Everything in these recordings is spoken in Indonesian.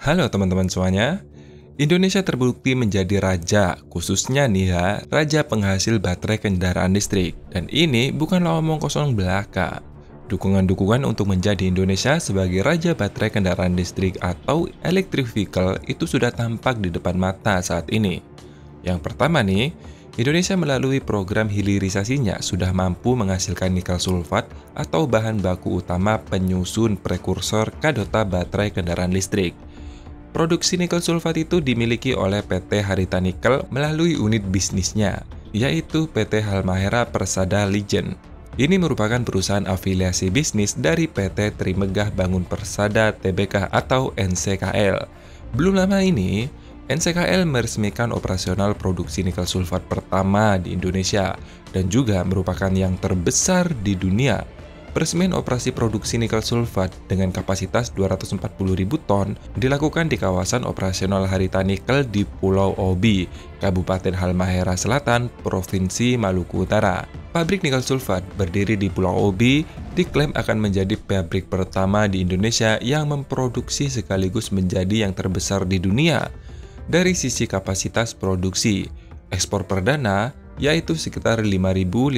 Halo teman-teman semuanya, Indonesia terbukti menjadi raja, khususnya nih ya, raja penghasil baterai kendaraan listrik. Dan ini bukanlah omong kosong belaka. Dukungan-dukungan untuk menjadi Indonesia sebagai raja baterai kendaraan listrik atau electric vehicle itu sudah tampak di depan mata saat ini. Yang pertama nih, Indonesia melalui program hilirisasinya sudah mampu menghasilkan nikel sulfat atau bahan baku utama penyusun prekursor kadota baterai kendaraan listrik. Produksi nikel sulfat itu dimiliki oleh PT Harita Nikel melalui unit bisnisnya, yaitu PT Halmahera Persada Legend. Ini merupakan perusahaan afiliasi bisnis dari PT Trimegah Bangun Persada Tbk atau NCKL. Belum lama ini, NCKL meresmikan operasional produksi nikel sulfat pertama di Indonesia dan juga merupakan yang terbesar di dunia. Peresmian operasi produksi nikel sulfat dengan kapasitas 240.000 ton dilakukan di kawasan operasional Harita Nikel di Pulau Obi, Kabupaten Halmahera Selatan, Provinsi Maluku Utara. Pabrik nikel sulfat berdiri di Pulau Obi diklaim akan menjadi pabrik pertama di Indonesia yang memproduksi sekaligus menjadi yang terbesar di dunia. Dari sisi kapasitas produksi, ekspor perdana yaitu sekitar 5.580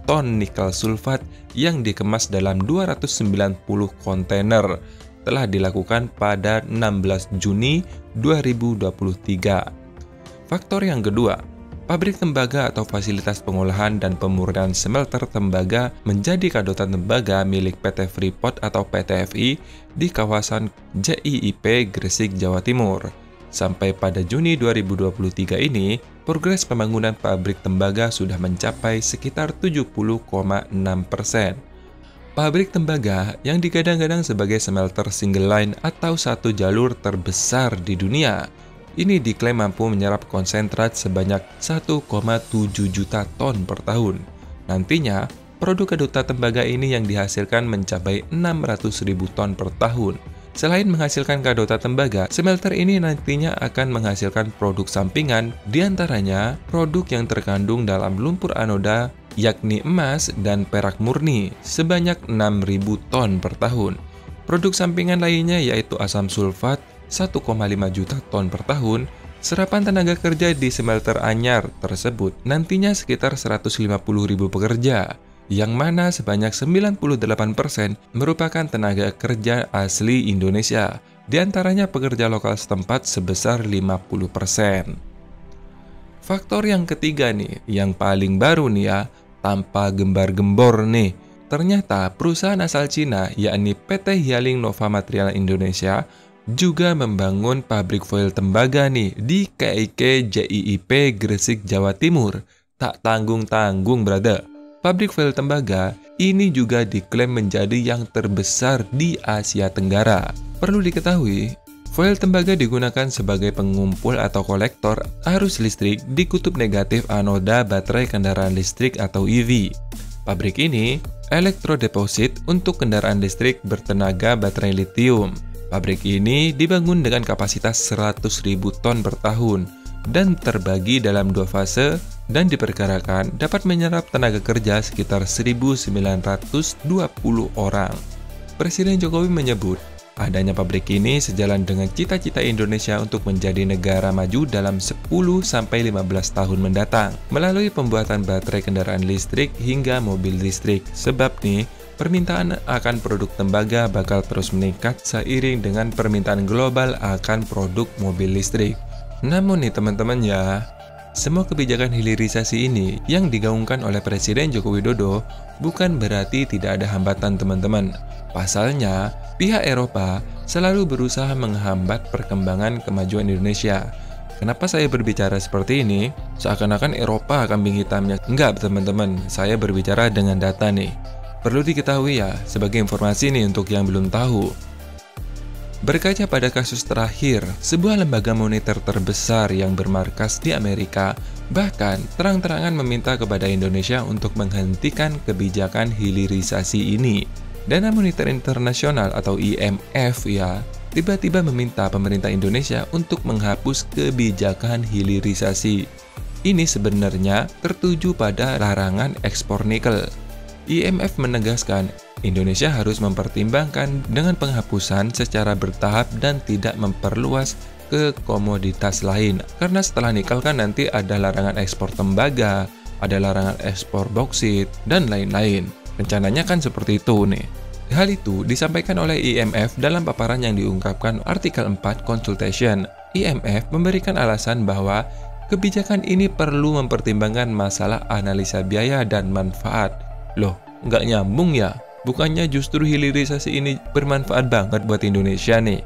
ton nikel sulfat yang dikemas dalam 290 kontainer telah dilakukan pada 16 Juni 2023. Faktor yang kedua, pabrik tembaga atau fasilitas pengolahan dan pemurnian smelter tembaga menjadi kadotan tembaga milik PT Freeport atau PT FI di kawasan JIIP Gresik, Jawa Timur. Sampai pada Juni 2023 ini, progres pembangunan pabrik tembaga sudah mencapai sekitar 70,6%. Pabrik tembaga yang digadang-gadang sebagai smelter single line atau satu jalur terbesar di dunia, ini diklaim mampu menyerap konsentrat sebanyak 1,7 juta ton per tahun. Nantinya, produk kadota tembaga ini yang dihasilkan mencapai 600.000 ton per tahun. Selain menghasilkan kadota tembaga, smelter ini nantinya akan menghasilkan produk sampingan, diantaranya produk yang terkandung dalam lumpur anoda, yakni emas dan perak murni, sebanyak 6.000 ton per tahun. Produk sampingan lainnya yaitu asam sulfat, 1,5 juta ton per tahun. Serapan tenaga kerja di smelter anyar tersebut nantinya sekitar 150.000 pekerja, yang mana sebanyak 98% merupakan tenaga kerja asli Indonesia, diantaranya pekerja lokal setempat sebesar 50%. Faktor yang ketiga nih, yang paling baru nih ya, tanpa gembar-gembor nih, ternyata perusahaan asal Cina, yakni PT Hialing Nova Material Indonesia, juga membangun pabrik foil tembaga nih di KIK JIIP Gresik, Jawa Timur. Tak tanggung-tanggung, brother. Pabrik foil tembaga ini juga diklaim menjadi yang terbesar di Asia Tenggara. Perlu diketahui, foil tembaga digunakan sebagai pengumpul atau kolektor arus listrik di kutub negatif anoda baterai kendaraan listrik atau EV. Pabrik ini elektrodeposit untuk kendaraan listrik bertenaga baterai litium. Pabrik ini dibangun dengan kapasitas 100.000 ton per tahun dan terbagi dalam 2 fase dan diperkirakan dapat menyerap tenaga kerja sekitar 1.920 orang. Presiden Jokowi menyebut adanya pabrik ini sejalan dengan cita-cita Indonesia untuk menjadi negara maju dalam 10-15 tahun mendatang melalui pembuatan baterai kendaraan listrik hingga mobil listrik. Sebab nih, permintaan akan produk tembaga bakal terus meningkat seiring dengan permintaan global akan produk mobil listrik. Namun nih teman-teman ya, semua kebijakan hilirisasi ini yang digaungkan oleh Presiden Joko Widodo bukan berarti tidak ada hambatan teman-teman. Pasalnya, pihak Eropa selalu berusaha menghambat perkembangan kemajuan Indonesia. Kenapa saya berbicara seperti ini? Seakan-akan Eropa kambing hitamnya. Enggak teman-teman, saya berbicara dengan data nih. Perlu diketahui ya, sebagai informasi nih untuk yang belum tahu. Berkaca pada kasus terakhir, sebuah lembaga moneter terbesar yang bermarkas di Amerika bahkan terang-terangan meminta kepada Indonesia untuk menghentikan kebijakan hilirisasi ini. Dana Moneter Internasional atau IMF ya, tiba-tiba meminta pemerintah Indonesia untuk menghapus kebijakan hilirisasi. Ini sebenarnya tertuju pada larangan ekspor nikel. IMF menegaskan, Indonesia harus mempertimbangkan dengan penghapusan secara bertahap dan tidak memperluas ke komoditas lain. Karena setelah nikel kan nanti ada larangan ekspor tembaga, ada larangan ekspor boksit, dan lain-lain. Rencananya kan seperti itu nih. Hal itu disampaikan oleh IMF dalam paparan yang diungkapkan artikel 4 Consultation. IMF memberikan alasan bahwa kebijakan ini perlu mempertimbangkan masalah analisa biaya dan manfaat. Loh, nggak nyambung ya? Bukannya justru hilirisasi ini bermanfaat banget buat Indonesia nih?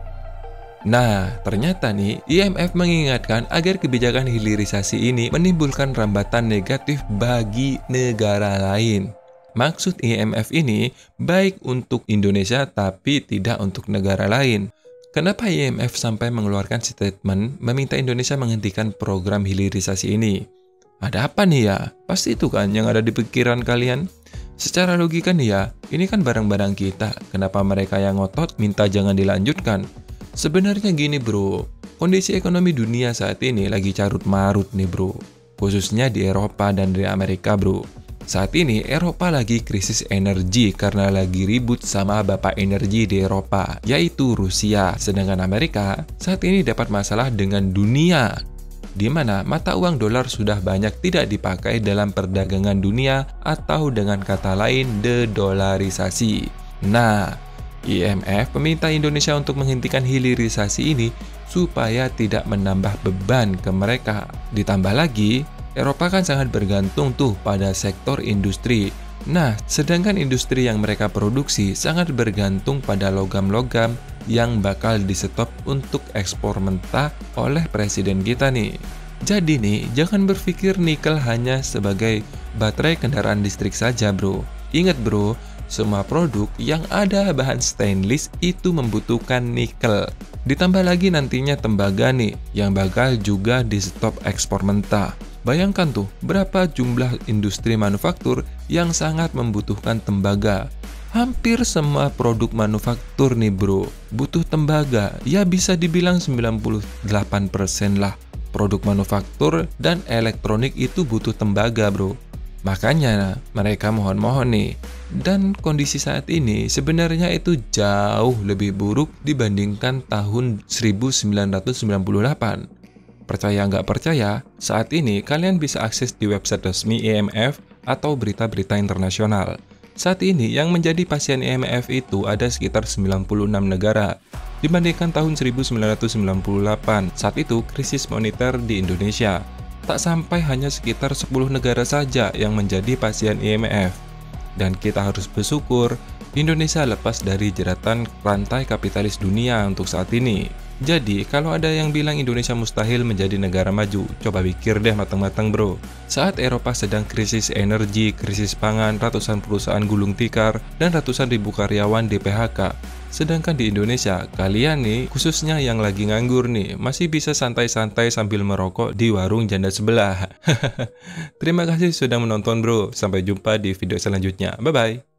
Nah, ternyata nih, IMF mengingatkan agar kebijakan hilirisasi ini menimbulkan rambatan negatif bagi negara lain. Maksud IMF ini baik untuk Indonesia tapi tidak untuk negara lain. Kenapa IMF sampai mengeluarkan statement meminta Indonesia menghentikan program hilirisasi ini? Ada apa nih ya? Pasti itu kan yang ada di pikiran kalian? Secara logika nih ya, ini kan barang-barang kita. Kenapa mereka yang ngotot minta jangan dilanjutkan? Sebenarnya gini bro, kondisi ekonomi dunia saat ini lagi carut-marut nih bro. Khususnya di Eropa dan di Amerika bro. Saat ini Eropa lagi krisis energi karena lagi ribut sama bapak energi di Eropa, yaitu Rusia. Sedangkan Amerika saat ini dapat masalah dengan dunia, di mana mata uang dolar sudah banyak tidak dipakai dalam perdagangan dunia atau dengan kata lain dedolarisasi. Nah, IMF meminta Indonesia untuk menghentikan hilirisasi ini supaya tidak menambah beban ke mereka. Ditambah lagi, Eropa kan sangat bergantung tuh pada sektor industri. Nah, sedangkan industri yang mereka produksi sangat bergantung pada logam-logam yang bakal di-stop untuk ekspor mentah oleh presiden kita nih. Jadi nih, jangan berpikir nikel hanya sebagai baterai kendaraan listrik saja bro. Ingat bro, semua produk yang ada bahan stainless itu membutuhkan nikel. Ditambah lagi nantinya tembaga nih, yang bakal juga di-stop ekspor mentah. Bayangkan tuh, berapa jumlah industri manufaktur yang sangat membutuhkan tembaga. Hampir semua produk manufaktur nih bro, butuh tembaga. Ya bisa dibilang 98% lah. Produk manufaktur dan elektronik itu butuh tembaga bro. Makanya mereka mohon-mohon nih. Dan kondisi saat ini sebenarnya itu jauh lebih buruk dibandingkan tahun 1998. Percaya nggak percaya, saat ini kalian bisa akses di website resmi IMF atau berita-berita internasional. Saat ini yang menjadi pasien IMF itu ada sekitar 96 negara. Dibandingkan tahun 1998, saat itu krisis moneter di Indonesia. Tak sampai hanya sekitar 10 negara saja yang menjadi pasien IMF. Dan kita harus bersyukur, Indonesia lepas dari jeratan rantai kapitalis dunia untuk saat ini. Jadi, kalau ada yang bilang Indonesia mustahil menjadi negara maju, coba pikir deh matang-matang bro. Saat Eropa sedang krisis energi, krisis pangan, ratusan perusahaan gulung tikar, dan ratusan ribu karyawan di PHK. Sedangkan di Indonesia, kalian nih, khususnya yang lagi nganggur nih, masih bisa santai-santai sambil merokok di warung janda sebelah. Terima kasih sudah menonton bro, sampai jumpa di video selanjutnya. Bye-bye.